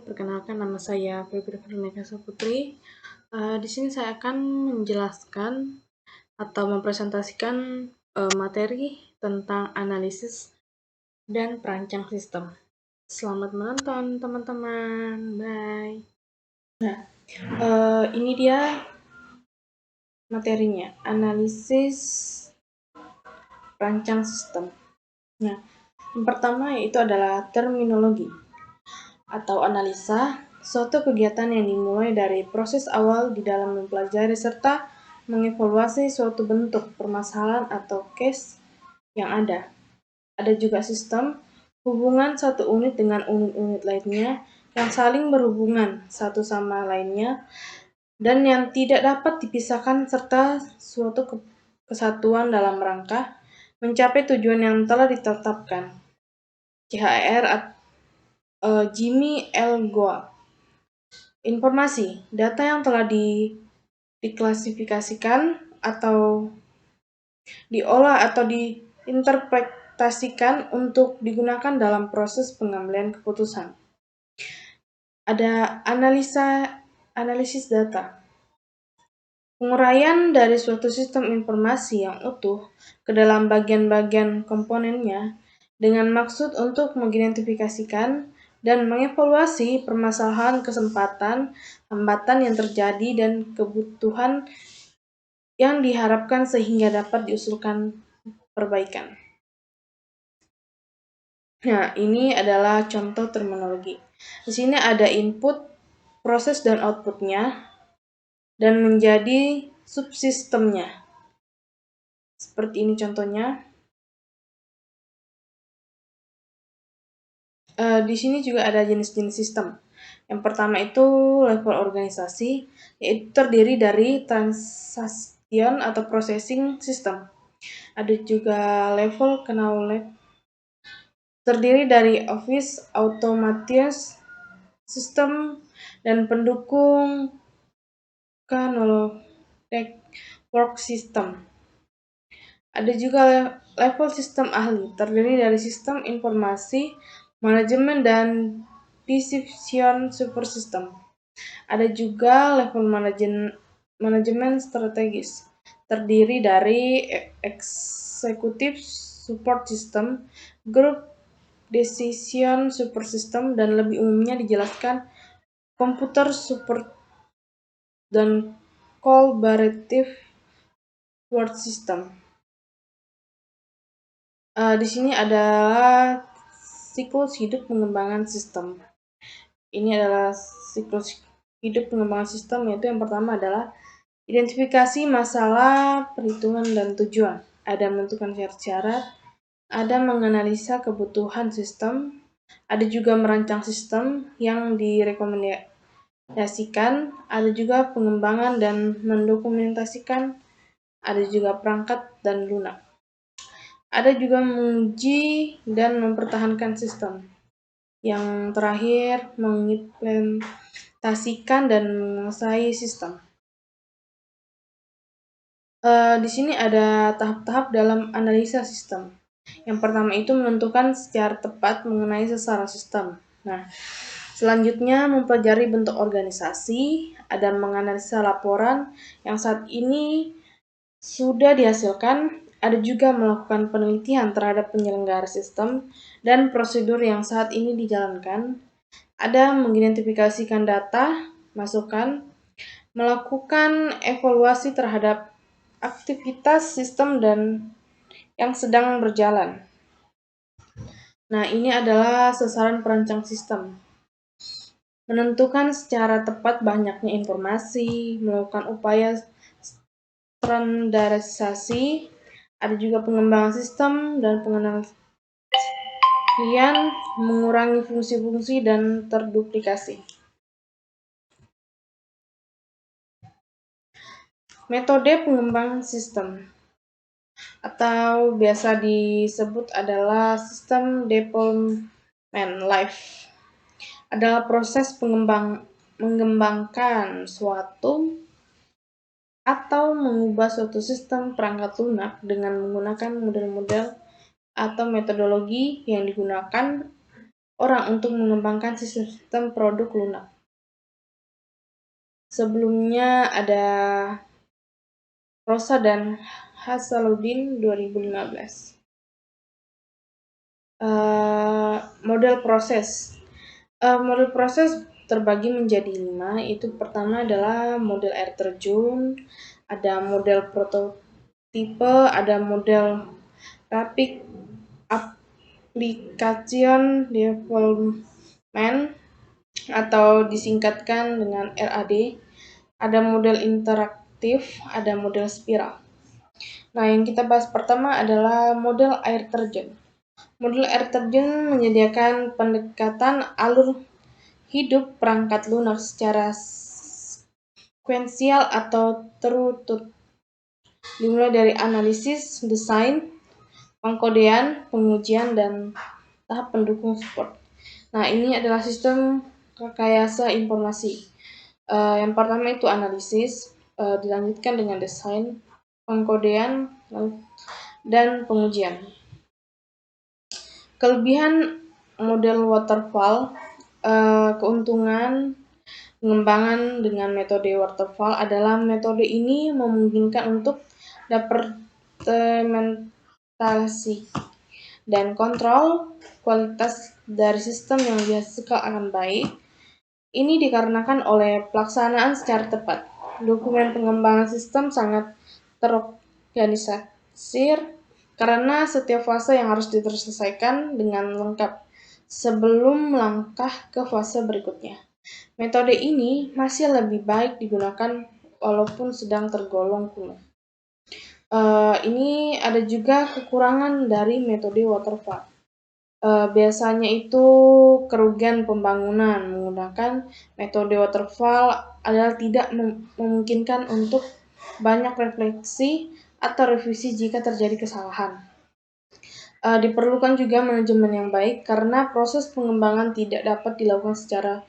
perkenalkan nama saya Febri Veronica Saputri. Di sini saya akan menjelaskan atau mempresentasikan materi tentang analisis dan perancang sistem. Selamat menonton teman-teman, bye. Nah, ini dia materinya, analisis perancang sistem. Nah, yang pertama yaitu adalah terminologi atau analisa, suatu kegiatan yang dimulai dari proses awal di dalam mempelajari serta mengevaluasi suatu bentuk permasalahan atau case yang ada. Ada juga sistem, hubungan satu unit dengan unit-unit lainnya yang saling berhubungan satu sama lainnya dan yang tidak dapat dipisahkan serta suatu kesatuan dalam rangka mencapai tujuan yang telah ditetapkan. CHR Jimmy L. Goa. Informasi, data yang telah diklasifikasikan atau diolah atau diinterpretasikan untuk digunakan dalam proses pengambilan keputusan. Ada analisis data. Penguraian dari suatu sistem informasi yang utuh ke dalam bagian-bagian komponennya dengan maksud untuk mengidentifikasikan dan mengevaluasi permasalahan, kesempatan, hambatan yang terjadi, dan kebutuhan yang diharapkan sehingga dapat diusulkan perbaikan. Nah, ini adalah contoh terminologi. Di sini ada input, proses dan outputnya, dan menjadi subsistemnya. Seperti ini contohnya. Di sini juga ada jenis-jenis sistem. Yang pertama itu level organisasi, yaitu terdiri dari transaction atau processing system. Ada juga level knowledge, terdiri dari office automation system dan pendukung knowledge work system. Ada juga level sistem ahli, terdiri dari sistem informasi, manajemen, dan decision support system. Ada juga level manajemen strategis, terdiri dari executive support system, group decision support system, dan lebih umumnya dijelaskan computer support dan collaborative support system. Di sini adalah siklus hidup pengembangan sistem. Ini adalah siklus hidup pengembangan sistem, yaitu yang pertama adalah identifikasi masalah, perhitungan, dan tujuan. Ada menentukan syarat-syarat, ada menganalisa kebutuhan sistem, ada juga merancang sistem yang direkomendasikan, ada juga pengembangan dan mendokumentasikan, ada juga perangkat dan lunak. Ada juga menguji dan mempertahankan sistem. Yang terakhir, mengimplementasikan dan menguasai sistem. Di sini ada tahap-tahap dalam analisa sistem. Yang pertama itu menentukan secara tepat mengenai sasaran sistem. Nah, selanjutnya mempelajari bentuk organisasi, ada menganalisa laporan yang saat ini sudah dihasilkan, ada juga melakukan penelitian terhadap penyelenggara sistem dan prosedur yang saat ini dijalankan, ada mengidentifikasikan data, masukan, melakukan evaluasi terhadap aktivitas sistem dan yang sedang berjalan. Nah, ini adalah sasaran perancang sistem. Menentukan secara tepat banyaknya informasi, melakukan upaya standarisasi, ada juga pengembangan sistem dan penganalisan, mengurangi fungsi-fungsi dan terduplikasi. Metode pengembangan sistem atau biasa disebut adalah sistem development life adalah proses mengembangkan suatu atau mengubah suatu sistem perangkat lunak dengan menggunakan model-model atau metodologi yang digunakan orang untuk mengembangkan sistem produk lunak. Sebelumnya ada Rosa dan Hasanuddin 2015. Model proses. Model proses terbagi menjadi 5, itu pertama adalah model air terjun, ada model prototipe, ada model rapid application development atau disingkatkan dengan RAD, ada model interaktif, ada model spiral. Nah, yang kita bahas pertama adalah model air terjun. Model air terjun menyediakan pendekatan alur hidup perangkat lunak secara sekuensial atau tertutup, dimulai dari analisis, desain, pengkodean, pengujian, dan tahap pendukung support. Nah, ini adalah sistem rekayasa informasi. Yang pertama itu analisis, dilanjutkan dengan desain, pengkodean, dan pengujian. Kelebihan model waterfall, keuntungan pengembangan dengan metode waterfall adalah metode ini memungkinkan untuk departementasi dan kontrol kualitas dari sistem yang dihasilkan akan baik. Ini dikarenakan oleh pelaksanaan secara tepat. Dokumen pengembangan sistem sangat terorganisir karena setiap fase yang harus diselesaikan dengan lengkap sebelum melangkah ke fase berikutnya. Metode ini masih lebih baik digunakan walaupun sedang tergolong kuno. Ini ada juga kekurangan dari metode waterfall. Biasanya itu kerugian pembangunan. Menggunakan metode waterfall adalah tidak memungkinkan untuk banyak refleksi atau revisi jika terjadi kesalahan. Diperlukan juga manajemen yang baik karena proses pengembangan tidak dapat dilakukan secara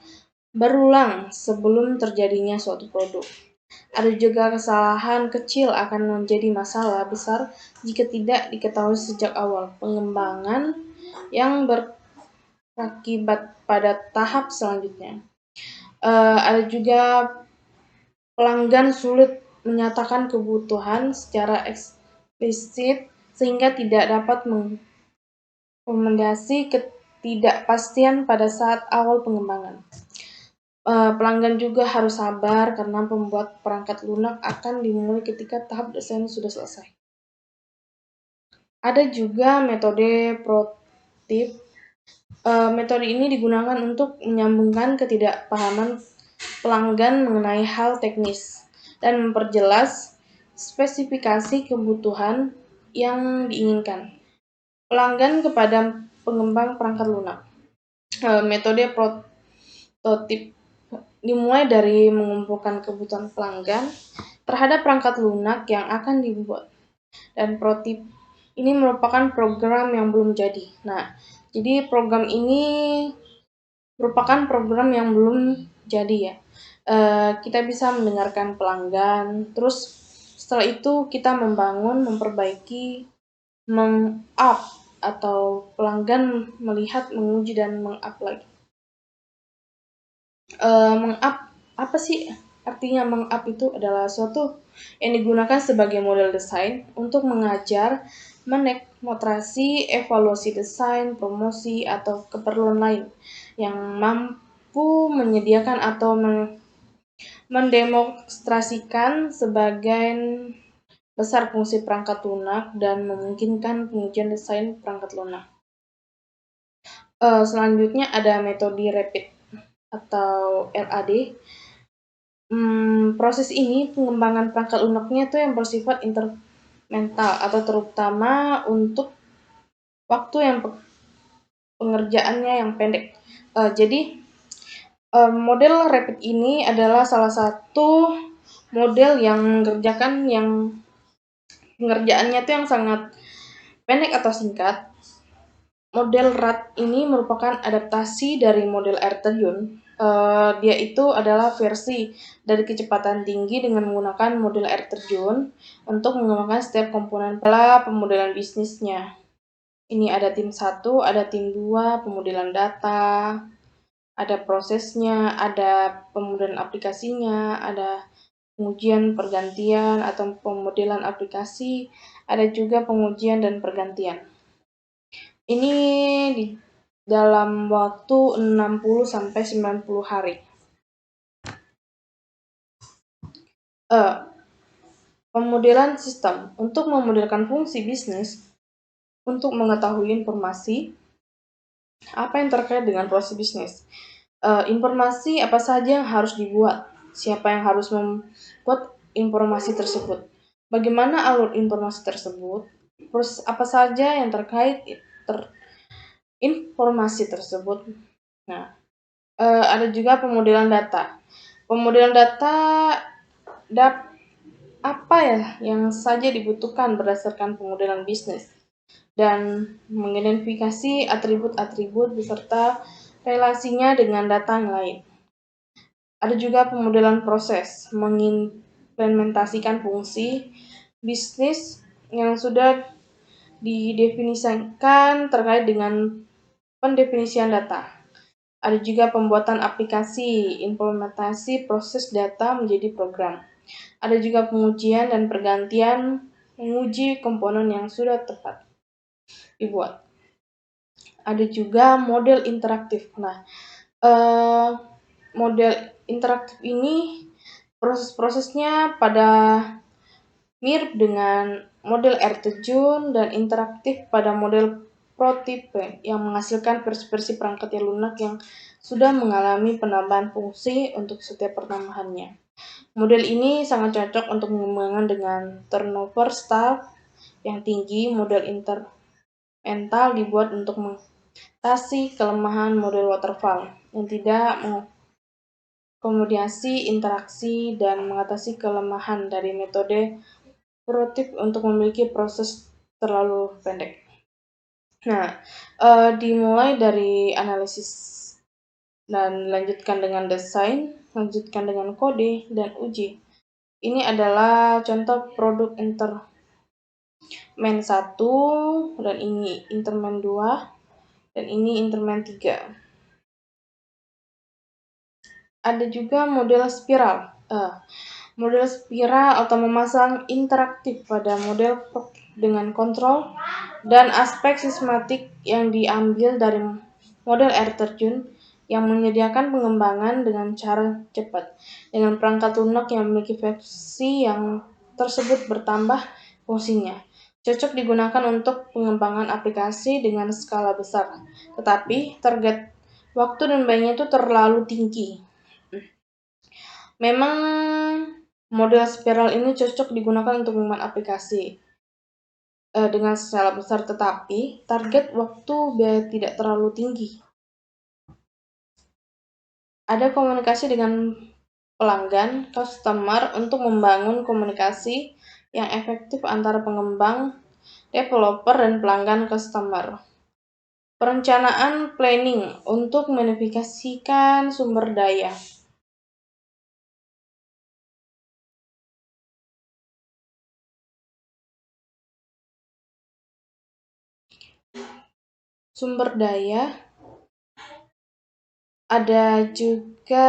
berulang sebelum terjadinya suatu produk. Ada juga kesalahan kecil akan menjadi masalah besar jika tidak diketahui sejak awal. Pengembangan yang berakibat pada tahap selanjutnya. Ada juga pelanggan sulit menyatakan kebutuhan secara eksplisit sehingga tidak dapat mengakomodasi ketidakpastian pada saat awal pengembangan. Pelanggan juga harus sabar karena pembuat perangkat lunak akan dimulai ketika tahap desain sudah selesai. Ada juga metode prototip. Metode ini digunakan untuk menyambungkan ketidakpahaman pelanggan mengenai hal teknis dan memperjelas spesifikasi kebutuhan yang diinginkan pelanggan kepada pengembang perangkat lunak. Metode prototip dimulai dari mengumpulkan kebutuhan pelanggan terhadap perangkat lunak yang akan dibuat, dan prototip ini merupakan program yang belum jadi. Nah, jadi program ini merupakan program yang belum jadi ya. Kita bisa mendengarkan pelanggan, terus setelah itu kita membangun, memperbaiki, meng-up atau pelanggan melihat, menguji, dan meng-up lagi. Meng-up, apa sih artinya meng-up? Itu adalah suatu yang digunakan sebagai model desain untuk mengajar, mendemonstrasi, evaluasi desain, promosi, atau keperluan lain yang mampu menyediakan atau mendemonstrasikan sebagian besar fungsi perangkat lunak dan memungkinkan pengujian desain perangkat lunak. Selanjutnya ada metode rapid atau RAD. Proses ini pengembangan perangkat lunaknya itu yang bersifat incremental atau terutama untuk waktu yang pengerjaannya yang pendek. Jadi model rapid ini adalah salah satu model yang mengerjakan yang pengerjaannya itu yang sangat pendek atau singkat. Model RAD ini merupakan adaptasi dari model air terjun. Dia itu adalah versi dari kecepatan tinggi dengan menggunakan model air terjun untuk mengembangkan setiap komponen pada pemodelan bisnisnya. Ini ada tim 1, ada tim 2, pemodelan data, ada prosesnya, ada pemodelan aplikasinya, ada pengujian pergantian atau pemodelan aplikasi, ada juga pengujian dan pergantian. Ini di dalam waktu 60 sampai 90 hari. Pemodelan sistem. Untuk memodelkan fungsi bisnis, untuk mengetahui informasi apa yang terkait dengan proses bisnis. Informasi apa saja yang harus dibuat, siapa yang harus membuat informasi tersebut, bagaimana alur informasi tersebut, terus apa saja yang terkait informasi tersebut. Nah, ada juga pemodelan data. Pemodelan data apa ya yang saja dibutuhkan berdasarkan pemodelan bisnis dan mengidentifikasi atribut-atribut beserta relasinya dengan data yang lain. Ada juga pemodelan proses, mengimplementasikan fungsi bisnis yang sudah didefinisikan terkait dengan pendefinisian data. Ada juga pembuatan aplikasi, implementasi proses data menjadi program. Ada juga pengujian dan pergantian, menguji komponen yang sudah tepat dibuat. Ada juga model interaktif. Nah, model interaktif ini proses-prosesnya pada mirip dengan model air terjun dan interaktif pada model prototipe yang menghasilkan versi-versi perangkat yang lunak yang sudah mengalami penambahan fungsi untuk setiap pertambahannya. Model ini sangat cocok untuk mengembangkan dengan turnover staff yang tinggi. Model incremental dibuat untuk mengatasi kelemahan model waterfall yang tidak mengakomodasi interaksi dan mengatasi kelemahan dari metode prototipe untuk memiliki proses terlalu pendek. Nah, dimulai dari analisis dan lanjutkan dengan desain, lanjutkan dengan kode, dan uji. Ini adalah contoh produk Intermen 1, dan ini Intermen 2, dan ini Intermen 3. Ada juga model spiral. Model spiral atau memasang interaktif pada model dengan kontrol dan aspek sistematik yang diambil dari model air terjun yang menyediakan pengembangan dengan cara cepat dengan perangkat lunak yang memiliki versi yang tersebut bertambah fungsinya. Cocok digunakan untuk pengembangan aplikasi dengan skala besar, tetapi target waktu dan biayanya itu terlalu tinggi. Memang model spiral ini cocok digunakan untuk pengembangan aplikasi dengan skala besar, tetapi target waktu biaya tidak terlalu tinggi. Ada komunikasi dengan pelanggan, customer, untuk membangun komunikasi yang efektif antara pengembang, developer, dan pelanggan customer. Perencanaan planning untuk mendefinisikan sumber daya. Sumber daya. Ada juga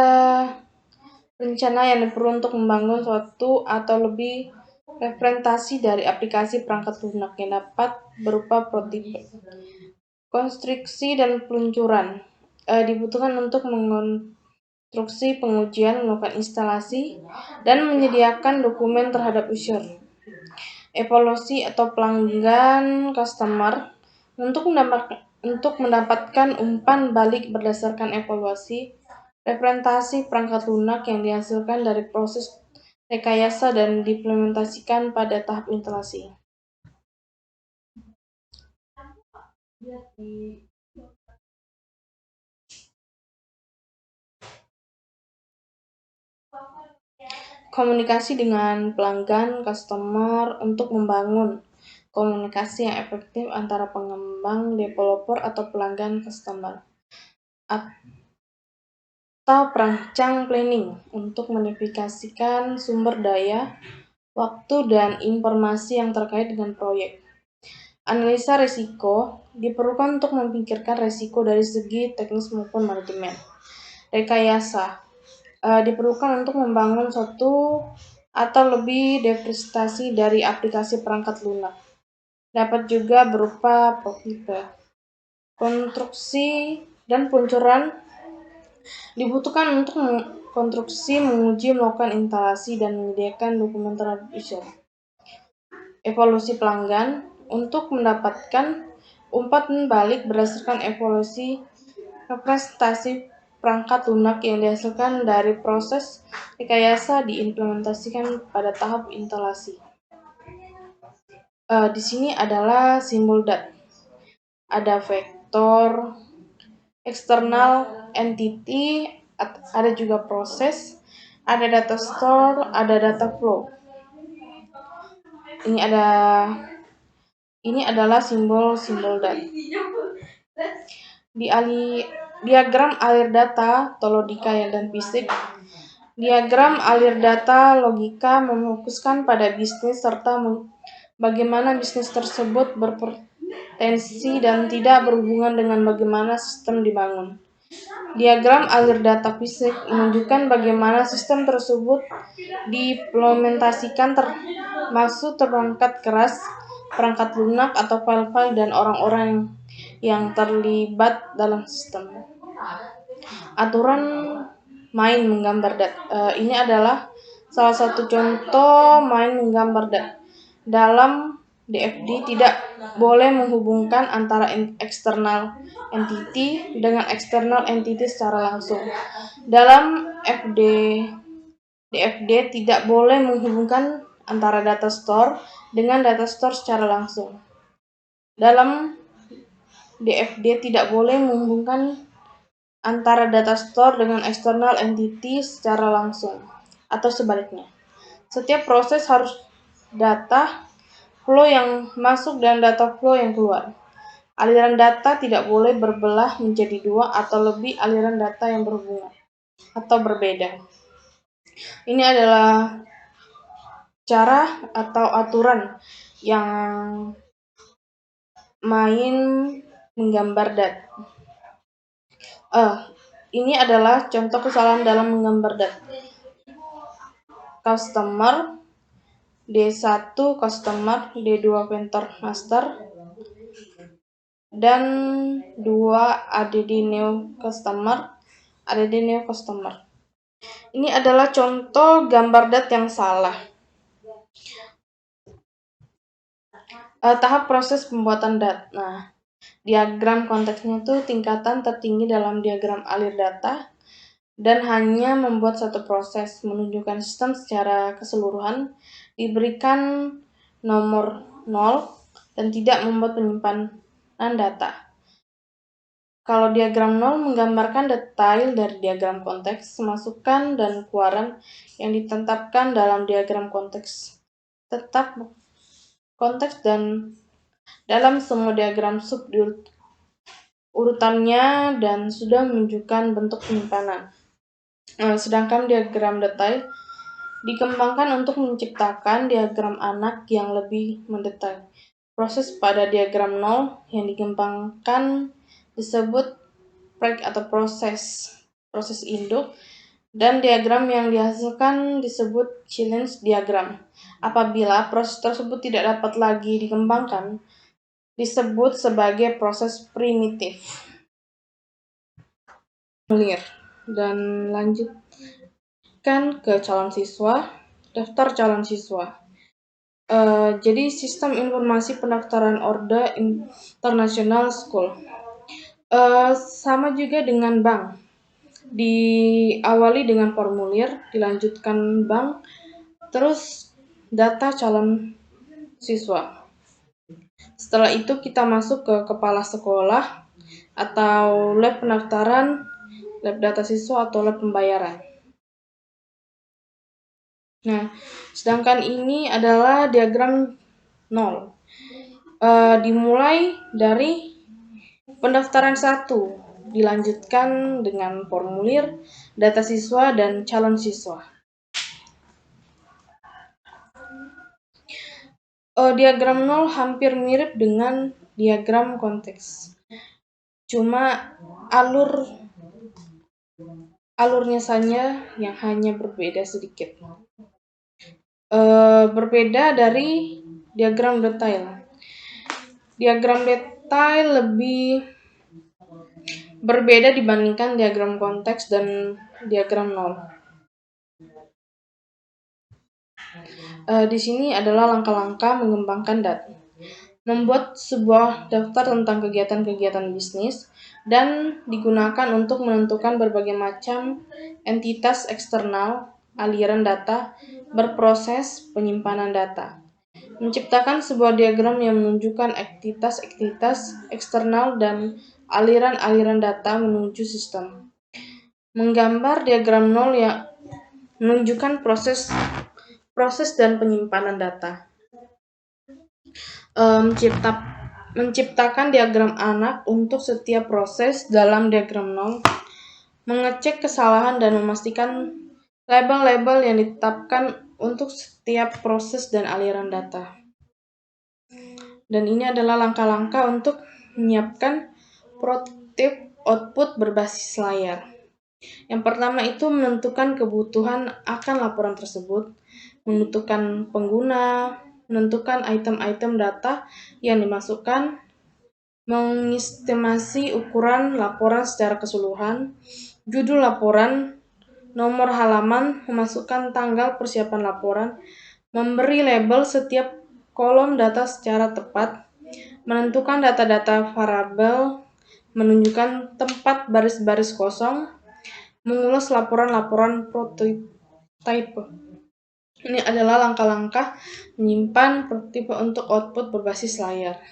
rencana yang perlu untuk membangun suatu atau lebih representasi dari aplikasi perangkat lunak yang dapat berupa prototipe. Konstruksi dan peluncuran dibutuhkan untuk mengonstruksi, pengujian, melakukan instalasi, dan menyediakan dokumen terhadap user. Evaluasi atau pelanggan customer untuk mendapatkan umpan balik berdasarkan evaluasi representasi perangkat lunak yang dihasilkan dari proses rekayasa dan diimplementasikan pada tahap instalasi. Komunikasi dengan pelanggan customer untuk membangun komunikasi yang efektif antara pengembang, developer, atau pelanggan customer. Atau perancang planning untuk mendefinisikan sumber daya, waktu, dan informasi yang terkait dengan proyek. Analisa risiko diperlukan untuk memikirkan risiko dari segi teknis maupun manajemen. Rekayasa diperlukan untuk membangun suatu atau lebih representasi dari aplikasi perangkat lunak. Dapat juga berupa prototipe. Konstruksi dan peluncuran dibutuhkan untuk konstruksi, menguji, melakukan instalasi, dan menyediakan dokumen tradisional. Evolusi pelanggan untuk mendapatkan umpan balik berdasarkan evolusi representasi perangkat lunak yang dihasilkan dari proses rekayasa diimplementasikan pada tahap instalasi. Di sini adalah simbol DAT. Ada vektor, external entity, ada juga proses, ada data store, ada data flow. Ini adalah simbol DAT. Di diagram alir data atau logika dan fisik. Diagram alir data logika memfokuskan pada bisnis serta bagaimana bisnis tersebut berpotensi dan tidak berhubungan dengan bagaimana sistem dibangun. Diagram alir data fisik menunjukkan bagaimana sistem tersebut diimplementasikan termasuk perangkat keras, perangkat lunak atau file-file dan orang-orang yang terlibat dalam sistem. Aturan main menggambar DAT. Ini adalah salah satu contoh main menggambar DAT. Dalam DFD tidak boleh menghubungkan antara external entity dengan external entity secara langsung. Dalam DFD tidak boleh menghubungkan antara data store dengan data store secara langsung. Dalam DFD tidak boleh menghubungkan antara data store dengan external entity secara langsung, atau sebaliknya. Setiap proses harus data flow yang masuk dan data flow yang keluar. Aliran data tidak boleh berbelah menjadi dua atau lebih aliran data yang berhubungan atau berbeda. Ini adalah cara atau aturan yang main menggambar DAT. Ini adalah contoh kesalahan dalam menggambar DAT. Customer, D1 customer, D2 vendor master, dan 2 ADD new customer, ADD new customer. Ini adalah contoh gambar DAT yang salah. Tahap proses pembuatan DAT. Nah, diagram konteksnya itu tingkatan tertinggi dalam diagram alir data dan hanya membuat satu proses, menunjukkan sistem secara keseluruhan, diberikan nomor 0 dan tidak membuat penyimpanan data. Kalau diagram 0 menggambarkan detail dari diagram konteks, masukan dan keluaran yang ditetapkan dalam diagram konteks. Tetap konteks dan dalam semua diagram sub urutannya dan sudah menunjukkan bentuk penyimpanan. Sedangkan diagram detail dikembangkan untuk menciptakan diagram anak yang lebih mendetail. Proses pada diagram 0 yang dikembangkan disebut preg atau proses induk, dan diagram yang dihasilkan disebut challenge diagram. Apabila proses tersebut tidak dapat lagi dikembangkan, disebut sebagai proses primitif. Dan lanjutkan ke calon siswa, daftar calon siswa. Jadi sistem informasi pendaftaran Orde International School. Sama juga dengan bank. Diawali dengan formulir, dilanjutkan bank, terus data calon siswa. Setelah itu kita masuk ke kepala sekolah atau lab pendaftaran, lab data siswa atau lab pembayaran. Nah, sedangkan ini adalah diagram 0. Dimulai dari pendaftaran 1, dilanjutkan dengan formulir, data siswa, dan calon siswa. Diagram nol hampir mirip dengan diagram konteks, cuma alurnya saja yang hanya berbeda sedikit. Berbeda dari diagram detail. Diagram detail lebih berbeda dibandingkan diagram konteks dan diagram nol. Di sini adalah langkah-langkah mengembangkan data. Membuat sebuah daftar tentang kegiatan-kegiatan bisnis dan digunakan untuk menentukan berbagai macam entitas eksternal, aliran data, berproses penyimpanan data. Menciptakan sebuah diagram yang menunjukkan entitas-entitas eksternal dan aliran-aliran data menuju sistem. Menggambar diagram nol yang menunjukkan proses dan penyimpanan data. Menciptakan diagram anak untuk setiap proses dalam diagram nol, mengecek kesalahan dan memastikan label-label yang ditetapkan untuk setiap proses dan aliran data. Dan ini adalah langkah-langkah untuk menyiapkan prototipe output berbasis layar. Yang pertama itu menentukan kebutuhan akan laporan tersebut, menentukan pengguna, menentukan item-item data yang dimasukkan, mengestimasi ukuran laporan secara keseluruhan, judul laporan, nomor halaman, memasukkan tanggal persiapan laporan, memberi label setiap kolom data secara tepat, menentukan data-data variabel, menunjukkan tempat baris-baris kosong, mengulas laporan-laporan prototipe. Ini adalah langkah-langkah menyimpan prototipe untuk output berbasis layar.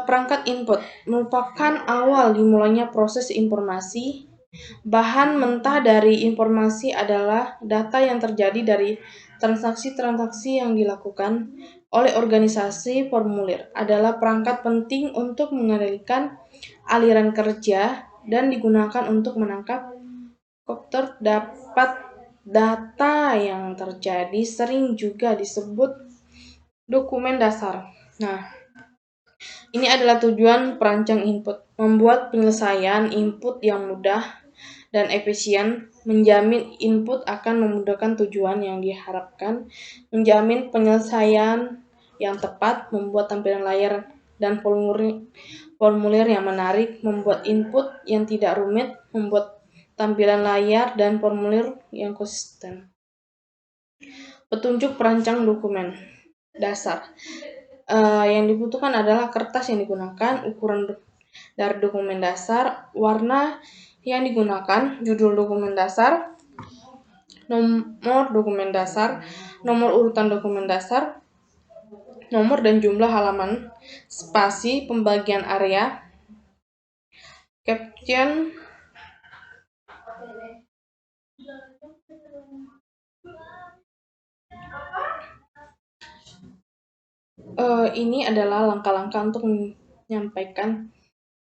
Perangkat input merupakan awal dimulainya proses informasi. Bahan mentah dari informasi adalah data yang terjadi dari transaksi-transaksi yang dilakukan oleh organisasi. Formulir adalah perangkat penting untuk mengendalikan aliran kerja dan digunakan untuk menangkap komputer dapat data yang terjadi, sering juga disebut dokumen dasar. Nah, ini adalah tujuan perancang input, membuat penyelesaian input yang mudah dan efisien, menjamin input akan memudahkan tujuan yang diharapkan, menjamin penyelesaian yang tepat, membuat tampilan layar dan formulir yang menarik, membuat input yang tidak rumit, membuat tampilan layar dan formulir yang konsisten. Petunjuk perancang dokumen dasar. Yang dibutuhkan adalah kertas yang digunakan, ukuran dari dokumen dasar, warna yang digunakan, judul dokumen dasar, nomor dokumen dasar, nomor urutan dokumen dasar, nomor dan jumlah halaman, spasi, pembagian area, caption, ini adalah langkah-langkah untuk menyampaikan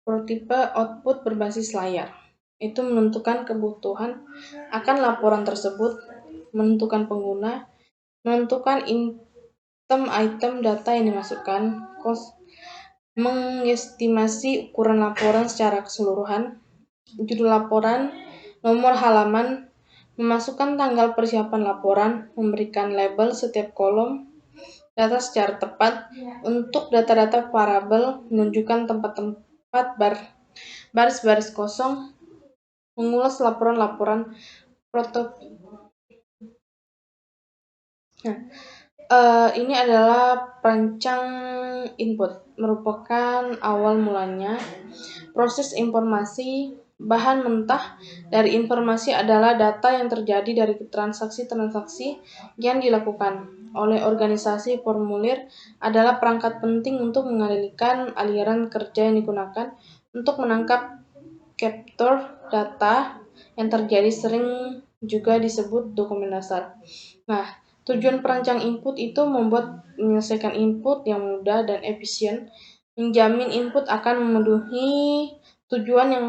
prototipe output berbasis layar. Itu menentukan kebutuhan akan laporan tersebut, menentukan pengguna, menentukan item data yang dimasukkan, mengestimasi ukuran laporan secara keseluruhan, judul laporan, nomor halaman, memasukkan tanggal persiapan laporan, memberikan label setiap kolom data secara tepat. Untuk data-data variabel, menunjukkan tempat-tempat baris-baris kosong, mengulas laporan-laporan prototipe. Ini adalah perancang input, merupakan awal mulanya proses informasi. Bahan mentah dari informasi adalah data yang terjadi dari transaksi-transaksi yang dilakukan oleh organisasi. Formulir adalah perangkat penting untuk mengendalikan aliran kerja yang digunakan untuk menangkap capture data yang terjadi, sering juga disebut dokumen dasar. Nah, tujuan perancang input itu membuat menyelesaikan input yang mudah dan efisien, menjamin input akan memenuhi tujuan yang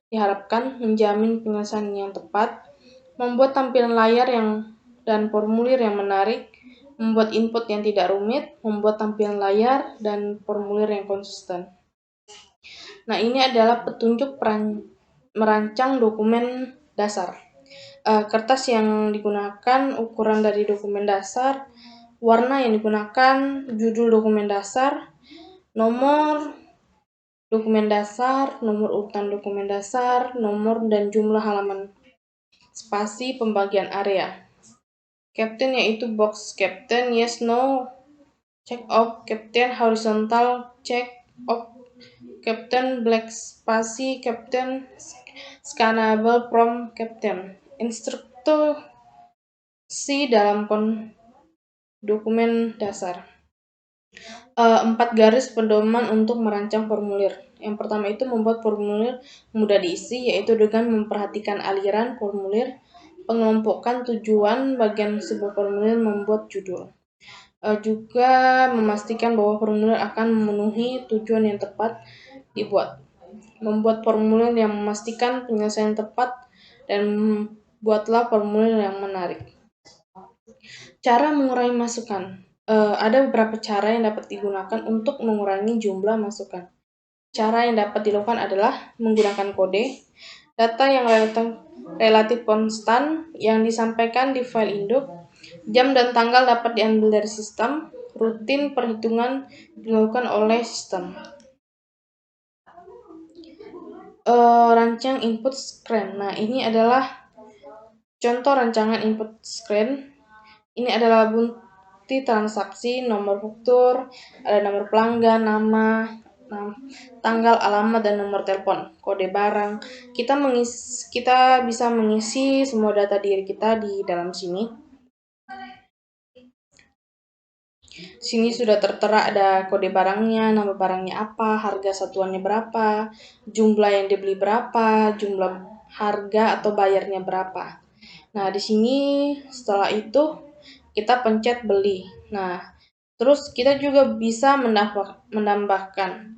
diharapkan, menjamin penyelesaian yang tepat, membuat tampilan layar dan formulir yang menarik, membuat input yang tidak rumit, membuat tampilan layar, dan formulir yang konsisten. Nah, ini adalah petunjuk merancang dokumen dasar. Kertas yang digunakan, ukuran dari dokumen dasar, warna yang digunakan, judul dokumen dasar, nomor dokumen dasar, nomor urutan dokumen dasar, nomor dan jumlah halaman, spasi pembagian area. Captain yaitu box captain, yes, no, check off, captain horizontal, check off, captain black spasi, captain scannable from captain. Instruksi dalam dokumen dasar. 4 garis pedoman untuk merancang formulir. Yang pertama itu membuat formulir mudah diisi, yaitu dengan memperhatikan aliran formulir, pengelompokan tujuan bagian sebuah formulir, membuat judul. Juga memastikan bahwa formulir akan memenuhi tujuan yang tepat dibuat. Membuat formulir yang memastikan penyelesaian tepat, dan buatlah formulir yang menarik. Cara mengurangi masukan. Ada beberapa cara yang dapat digunakan untuk mengurangi jumlah masukan. Cara yang dapat dilakukan adalah menggunakan kode, data yang relatif konstan yang disampaikan di file induk, jam dan tanggal dapat diambil dari sistem, rutin perhitungan dilakukan oleh sistem. Rancang input screen. Nah, ini adalah contoh rancangan input screen. Ini adalah bukti transaksi, nomor faktur, ada nomor pelanggan, nama, tanggal, alamat, dan nomor telepon, kode barang. Kita bisa mengisi semua data diri kita di dalam sini. Sini sudah tertera ada kode barangnya, nama barangnya apa, harga satuannya berapa, jumlah yang dibeli berapa, jumlah harga atau bayarnya berapa. Nah, di sini setelah itu kita pencet beli. Nah, terus kita juga bisa menambahkan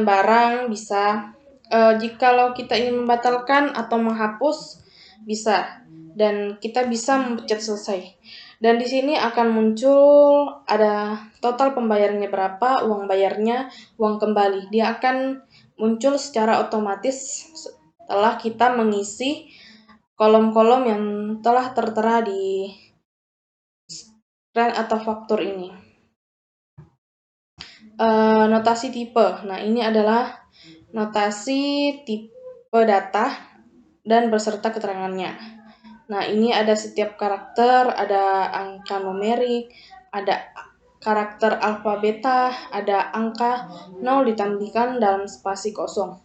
barang, bisa. Jikalau kita ingin membatalkan atau menghapus, bisa. Dan kita bisa mempencet selesai. Dan di sini akan muncul ada total pembayarannya berapa, uang bayarnya, uang kembali. Dia akan muncul secara otomatis setelah kita mengisi kolom-kolom yang telah tertera di screen atau faktur ini. Notasi tipe. Nah, ini adalah notasi tipe data dan beserta keterangannya. Nah, ini ada setiap karakter, ada angka numerik, ada karakter alfabeta, ada angka 0 ditambahkan dalam spasi kosong.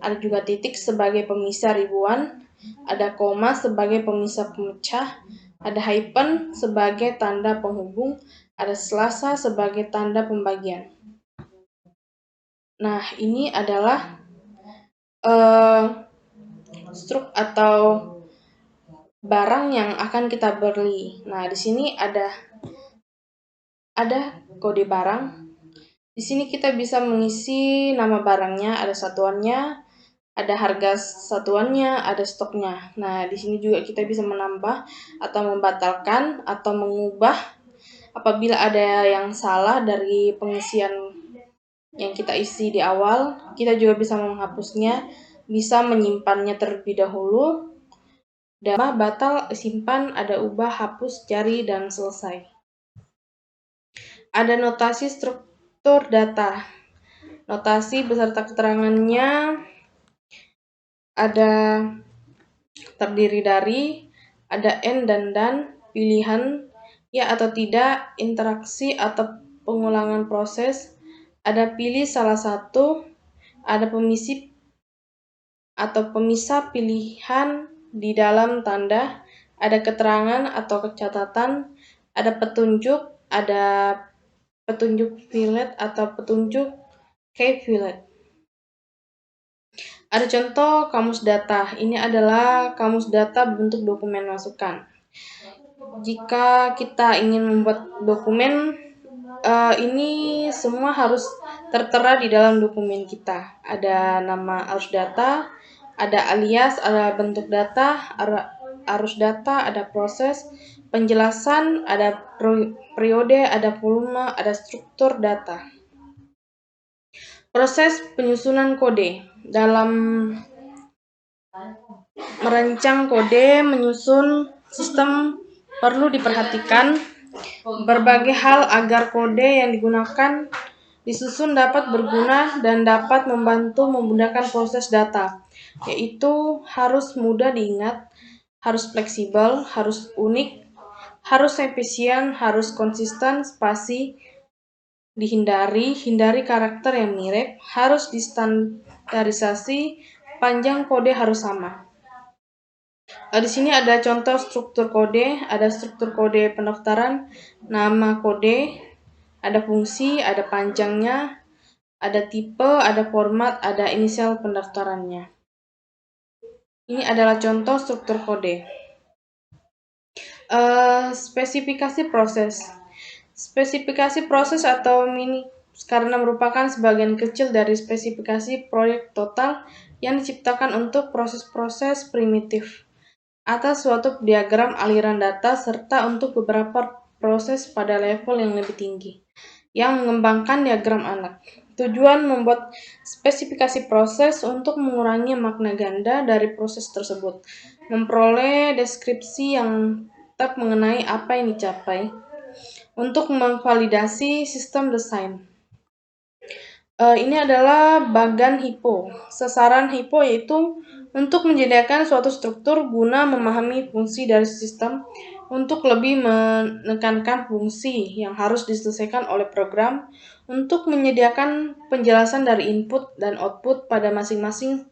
Ada juga titik sebagai pemisah ribuan, ada koma sebagai pemisah pemecah, ada hyphen sebagai tanda penghubung, ada slash sebagai tanda pembagian. Nah, ini adalah struk atau barang yang akan kita beli. Nah, di sini ada kode barang. Di sini kita bisa mengisi nama barangnya, ada satuannya, ada harga satuannya, ada stoknya. Nah, di sini juga kita bisa menambah atau membatalkan atau mengubah apabila ada yang salah dari pengisian yang kita isi di awal. Kita juga bisa menghapusnya, bisa menyimpannya terlebih dahulu. Dan batal, simpan, ada ubah, hapus, cari, dan selesai. Ada notasi struktur data. Notasi beserta keterangannya ada terdiri dari ada N dan, pilihan, ya atau tidak, interaksi atau pengulangan proses, ada pilih salah satu, ada pemisah pilihan di dalam tanda, ada keterangan atau catatan, ada petunjuk fillet atau petunjuk key fillet. Ada contoh kamus data. Ini adalah kamus data bentuk dokumen masukan. Jika kita ingin membuat dokumen, ini semua harus tertera di dalam dokumen kita. Ada nama arus data, ada alias, ada bentuk data, arus data, ada proses, penjelasan, ada periode, ada volume, ada struktur data. Proses penyusunan kode. Dalam merancang kode, menyusun sistem perlu diperhatikan berbagai hal agar kode yang digunakan disusun dapat berguna dan dapat membantu memudahkan proses data, yaitu harus mudah diingat, harus fleksibel, harus unik, harus efisien, harus konsisten, spasi hindari karakter yang mirip, harus distandarisasi, panjang kode harus sama. Di sini ada contoh struktur kode, ada struktur kode pendaftaran, nama kode, ada fungsi, ada panjangnya, ada tipe, ada format, ada inisial pendaftarannya. Ini adalah contoh struktur kode. Spesifikasi proses. Spesifikasi proses atau mini karena merupakan sebagian kecil dari spesifikasi proyek total yang diciptakan untuk proses-proses primitif atas suatu diagram aliran data serta untuk beberapa proses pada level yang lebih tinggi yang mengembangkan diagram anak. Tujuan membuat spesifikasi proses untuk mengurangi makna ganda dari proses tersebut, memperoleh deskripsi yang tetap mengenai apa yang dicapai, untuk memvalidasi sistem desain. Ini adalah bagan HIPPO. Sasaran HIPPO yaitu untuk menyediakan suatu struktur guna memahami fungsi dari sistem untuk lebih menekankan fungsi yang harus diselesaikan oleh program, untuk menyediakan penjelasan dari input dan output pada masing-masing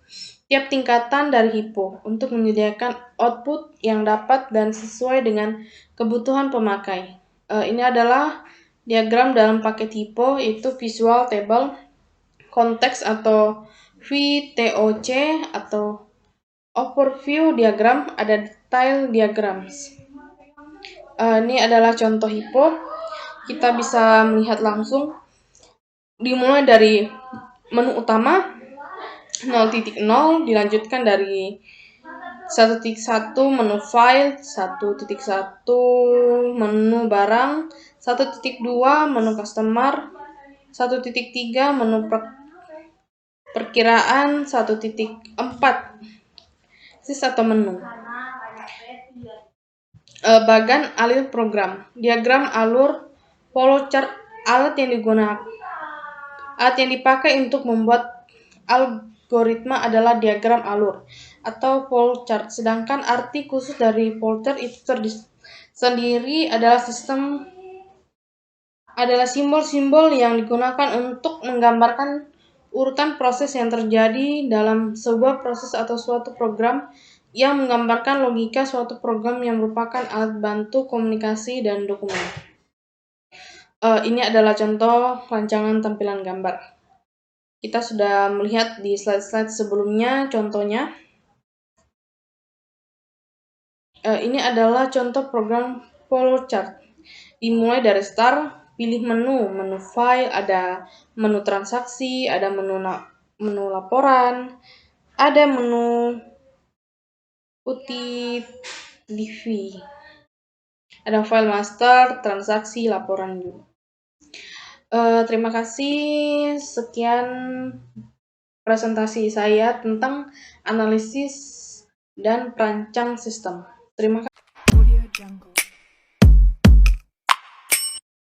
tiap tingkatan dari HIPPO, untuk menyediakan output yang dapat dan sesuai dengan kebutuhan pemakai. Ini adalah diagram dalam paket HIPPO, yaitu Visual Table, Konteks atau VTOC atau Overview Diagram, ada Detail Diagrams. Ini adalah contoh HIPPO. Kita bisa melihat langsung. Dimulai dari menu utama 0.0, dilanjutkan dari 1.1 menu file, 1.1 menu barang, 1.2 menu customer, 1.3 menu perkiraan, 1.4 sis atau menu. Bagan alur program. Diagram alur flowchart alat yang dipakai untuk membuat algoritma adalah diagram alur atau flowchart. Sedangkan arti khusus dari flowchart itu sendiri adalah simbol-simbol yang digunakan untuk menggambarkan urutan proses yang terjadi dalam sebuah proses atau suatu program, yang menggambarkan logika suatu program yang merupakan alat bantu komunikasi dan dokumen. Ini adalah contoh rancangan tampilan gambar. Kita sudah melihat di slide-slide sebelumnya contohnya. Ini adalah contoh program flowchart. Dimulai dari start, pilih menu file, ada menu transaksi, ada menu laporan, ada menu utility, ada file master, transaksi, laporan juga. Terima kasih, sekian presentasi saya tentang analisis dan perancang sistem. Terima kasih.